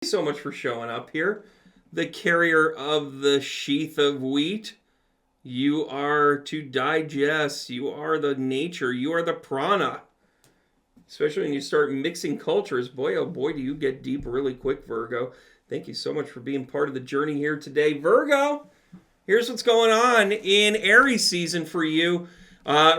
So much for showing up here. The carrier of the sheath of wheat. You are to digest. You are the nature. You are the prana. Especially when you start mixing cultures. Boy, oh boy, do you get deep really quick, Virgo. Thank you so much for being part of the journey here today. Virgo, here's what's going on in Aries season for you. Let's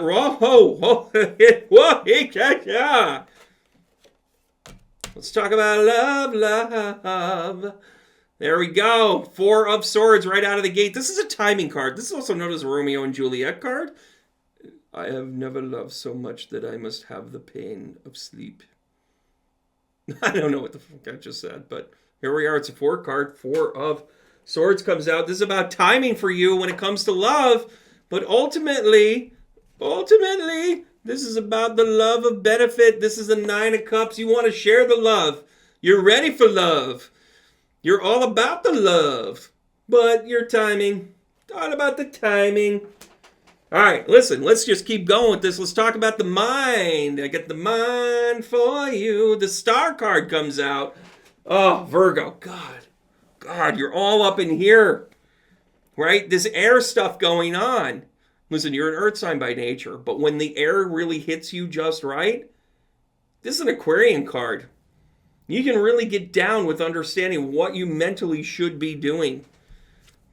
talk about love. There we go. 4 of Swords right out of the gate. This is a timing card. This is also known as a Romeo and Juliet card. I have never loved so much that I must have the pain of sleep. I don't know what the fuck I just said, but here we are. It's a 4 card. 4 of Swords comes out. This is about timing for you when it comes to love. But ultimately, this is about the love of benefit. This is the 9 of Cups. You want to share the love. You're ready for love. You're all about the love. But your timing. All about the timing. All right, listen. Let's just keep going with this. Let's talk about the mind. I got the mind for you. The Star card comes out. Oh, Virgo. God, you're all up in here. Right? This air stuff going on. Listen, you're an earth sign by nature, but when the air really hits you just right, this is an Aquarian card. You can really get down with understanding what you mentally should be doing,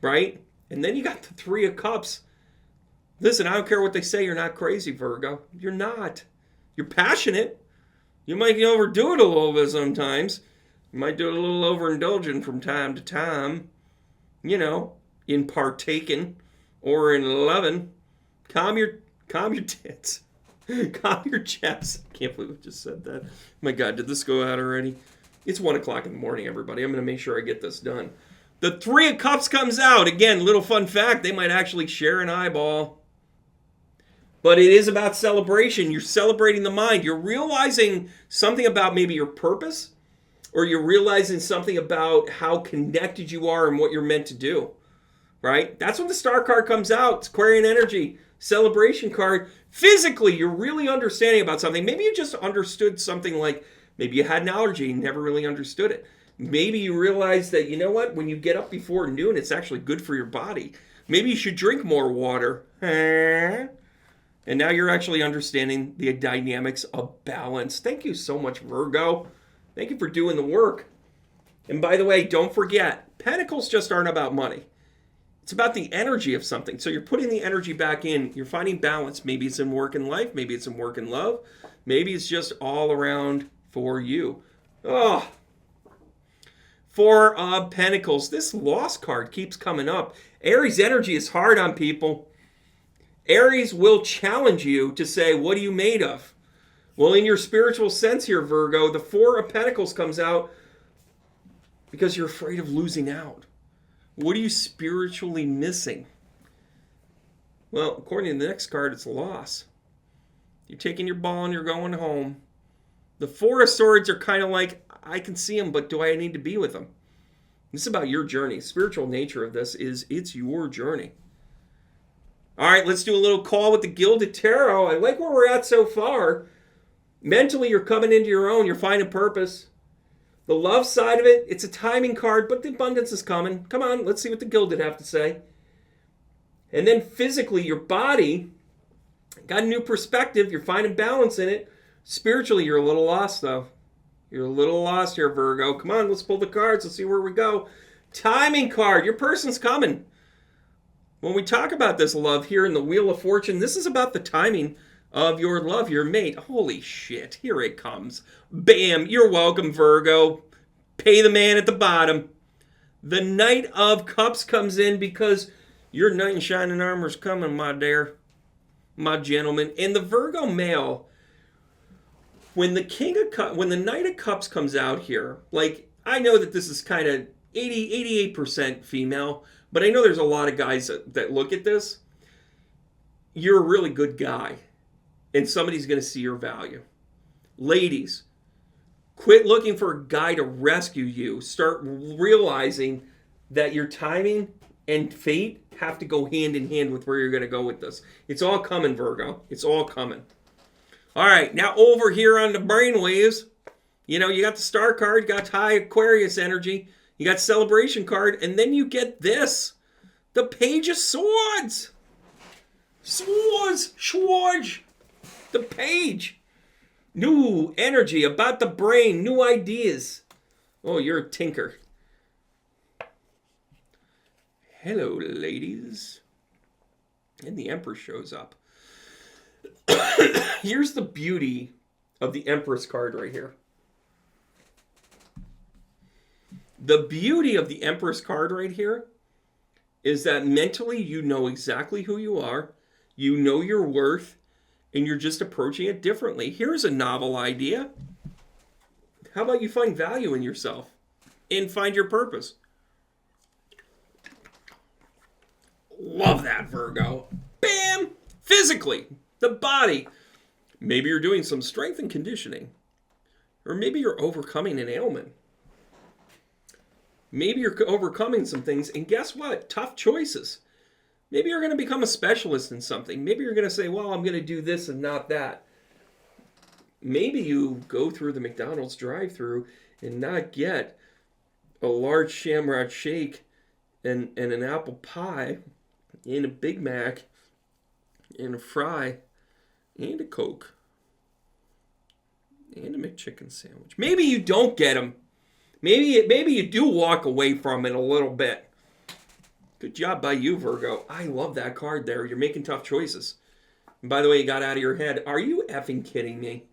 right? And then you got the 3 of Cups. Listen, I don't care what they say, you're not crazy, Virgo. You're not. You're passionate. You might overdo it a little bit sometimes. You might do it a little overindulgent from time to time, in partaking or in loving. Calm your tits. Calm your chest. I can't believe I just said that. My God, did this go out already? It's 1 o'clock in the morning, everybody. I'm going to make sure I get this done. The 3 of Cups comes out. Again, little fun fact, they might actually share an eyeball. But it is about celebration. You're celebrating the mind. You're realizing something about maybe your purpose, or you're realizing something about how connected you are and what you're meant to do. Right? That's when the Star card comes out. It's Aquarian energy. Celebration card. Physically, you're really understanding about something. Maybe you just understood something like, maybe you had an allergy and never really understood it. Maybe you realized that, you know what, when you get up before noon, it's actually good for your body. Maybe you should drink more water. And now you're actually understanding the dynamics of balance. Thank you so much, Virgo. Thank you for doing the work. And by the way, don't forget, Pentacles just aren't about money. It's about the energy of something. So you're putting the energy back in. You're finding balance. Maybe it's in work and life. Maybe it's in work and love. Maybe it's just all around for you. Oh, 4 of Pentacles. This Lost card keeps coming up. Aries energy is hard on people. Aries will challenge you to say, what are you made of? Well, in your spiritual sense here, Virgo, the 4 of Pentacles comes out because you're afraid of losing out. What are you spiritually missing? Well, according to the next card, it's loss. You're taking your ball and you're going home. The 4 of Swords are kind of like, I can see them, but do I need to be with them? This is about your journey. Spiritual nature of this is it's your journey. All right, let's do a little call with the Gilded Tarot. I like where we're at so far. Mentally, you're coming into your own. You're finding purpose. The love side of it, it's a timing card, but the abundance is coming. Come on, let's see what the Gilded have to say. And then physically, your body got a new perspective. You're finding balance in it. Spiritually, you're a little lost, though. You're a little lost here, Virgo. Come on, let's pull the cards. Let's see where we go. Timing card. Your person's coming. When we talk about this love here in the Wheel of Fortune, this is about the timing of your love, your mate. Holy shit, here it comes. Bam, you're welcome, Virgo. Pay the man at the bottom. The Knight of Cups comes in because your knight in shining armor's coming, my dear, my gentleman. And the Virgo male, when the Knight of Cups comes out here, like, I know that this is kind of 88% female, but I know there's a lot of guys that look at this. You're a really good guy, and somebody's going to see your value. Ladies, quit looking for a guy to rescue you. Start realizing that your timing and fate have to go hand in hand with where you're going to go with this. It's all coming, Virgo. It's all coming. All right, now over here on the brainwaves, You know, you got the Star card, you got high Aquarius energy, you got Celebration card, and then you get this. The Page of Swords. Swords. The Page. New energy about the brain, new ideas. Oh, you're a tinker. Hello, ladies. And the Empress shows up. Here's the beauty of the Empress card right here. The beauty of the Empress card right here is that mentally you know exactly who you are, you know your worth, and you're just approaching it differently. Here's a novel idea. How about you find value in yourself and find your purpose? Love that, Virgo. Bam! Physically, the body. Maybe you're doing some strength and conditioning. Or maybe you're overcoming an ailment. Maybe you're overcoming some things, and guess what? Tough choices. Maybe you're going to become a specialist in something. Maybe you're going to say, well, I'm going to do this and not that. Maybe you go through the McDonald's drive-thru and not get a large Shamrock Shake and an apple pie and a Big Mac and a fry and a Coke and a McChicken sandwich. Maybe you don't get them. Maybe you do walk away from it a little bit. Good job by you, Virgo. I love that card there. You're making tough choices. And by the way, you got out of your head. Are you effing kidding me?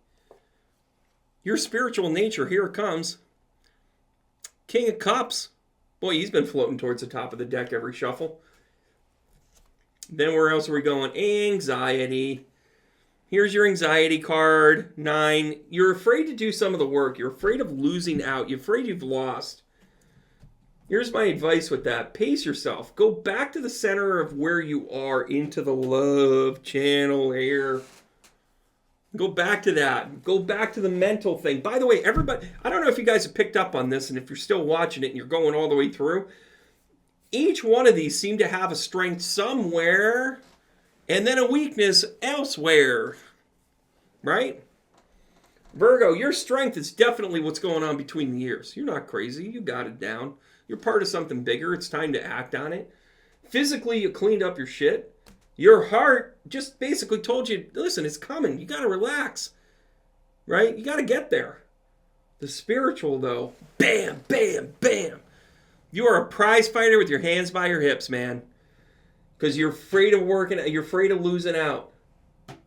Your spiritual nature, here it comes. King of Cups. Boy, he's been floating towards the top of the deck every shuffle. Then where else are we going? Anxiety. Here's your anxiety card, 9. You're afraid to do some of the work. You're afraid of losing out. You're afraid you've lost. Here's my advice with that. Pace yourself. Go back to the center of where you are, into the love channel here. Go back to that. Go back to the mental thing. By the way, everybody, I don't know if you guys have picked up on this, and if you're still watching it and you're going all the way through, each one of these seem to have a strength somewhere and then a weakness elsewhere, right? Virgo, your strength is definitely what's going on between the ears. You're not crazy. You got it down. You're part of something bigger. It's time to act on it. Physically, you cleaned up your shit. Your heart just basically told you, listen, it's coming. You got to relax, right? You got to get there. The spiritual, though, bam, bam, bam. You are a prize fighter with your hands by your hips, man. Because you're afraid of working, you're afraid of losing out.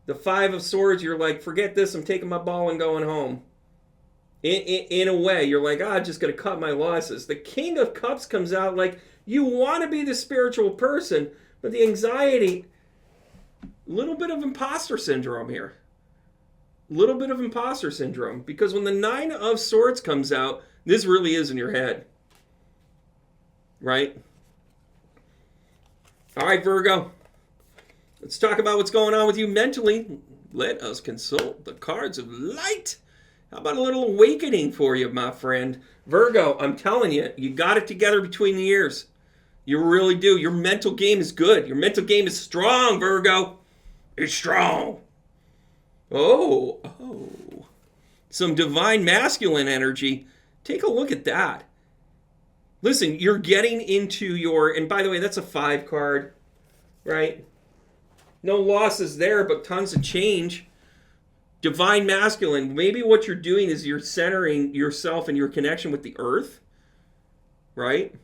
The 5 of Swords, you're like, forget this, I'm taking my ball and going home. In a way, you're like, I'm just going to cut my losses. The King of Cups comes out like, you want to be the spiritual person, but the anxiety, a little bit of imposter syndrome here. A little bit of imposter syndrome. Because when the 9 of Swords comes out, this really is in your head. Right? All right, Virgo. Let's talk about what's going on with you mentally. Let us consult the cards of light. How about a little awakening for you, my friend? Virgo, I'm telling you, you got it together between the ears. You really do. Your mental game is good. Your mental game is strong, Virgo. It's strong. Oh. Some divine masculine energy. Take a look at that. Listen, you're getting into your, and by the way, that's a 5 card, right? No losses there, but tons of change. Divine masculine. Maybe what you're doing is you're centering yourself and your connection with the earth, right?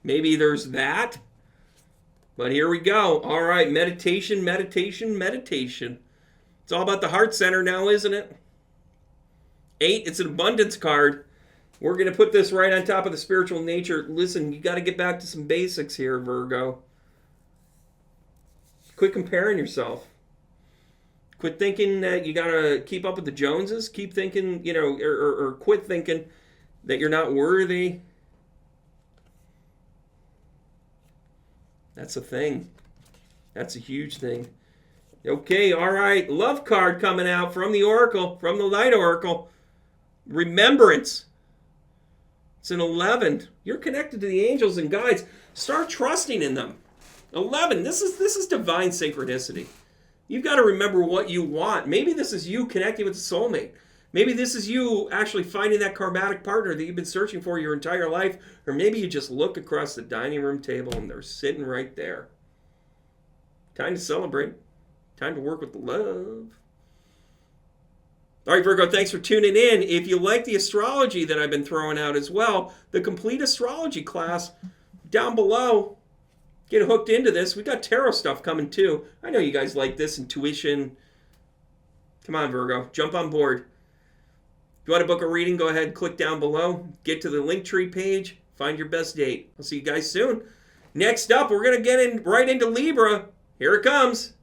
Maybe there's that. But here we go. All right, meditation. It's all about the heart center now, isn't it? 8, it's an abundance card. We're going to put this right on top of the spiritual nature. Listen, you got to get back to some basics here, Virgo. Quit comparing yourself. Quit thinking that you got to keep up with the Joneses. Keep thinking, or quit thinking that you're not worthy. That's a thing. That's a huge thing. Okay, all right. Love card coming out from the Oracle, from the Light Oracle. Remembrance. It's an 11. You're connected to the angels and guides. Start trusting in them. 11. This is divine synchronicity. You've got to remember what you want. Maybe this is you connecting with the soulmate. Maybe this is you actually finding that karmatic partner that you've been searching for your entire life. Or maybe you just look across the dining room table and they're sitting right there. Time to celebrate. Time to work with the love. All right, Virgo, thanks for tuning in. If you like the astrology that I've been throwing out as well, the complete astrology class down below. Get hooked into this. We got tarot stuff coming too. I know you guys like this, intuition. Come on, Virgo, jump on board. If you want to book a reading, go ahead, click down below. Get to the Linktree page. Find your best date. I'll see you guys soon. Next up, we're going to get right into Libra. Here it comes.